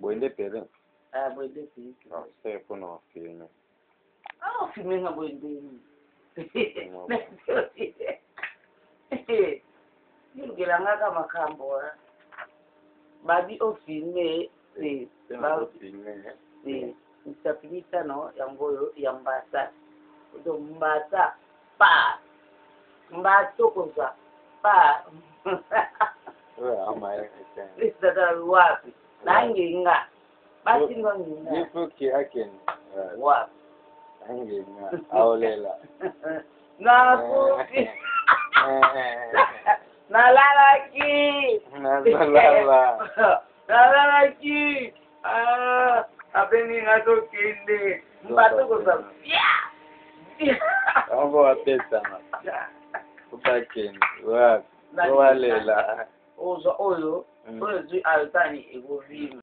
boinde pere. Boinde pere. Non, c'est pour nous filmer. Ah, filmer nga boinde. Ngila nga kama kambo. Babi o filmer Msapilita no yangoyo yambasa. Udo mbasa pa. Mbato koza pa. Ama Lista da wapi. Nange nga. Basi ngo nga. Nipo kiaken. Wapi. Nange nga. Aulela. Na kupi. Nalalaki. Nalalaki. Apeni ngato kinde. Mbato koza. Ambo ateta na. Utaken. Wapi. Walela. Ozo oyo. Oyo zui altani ego vima.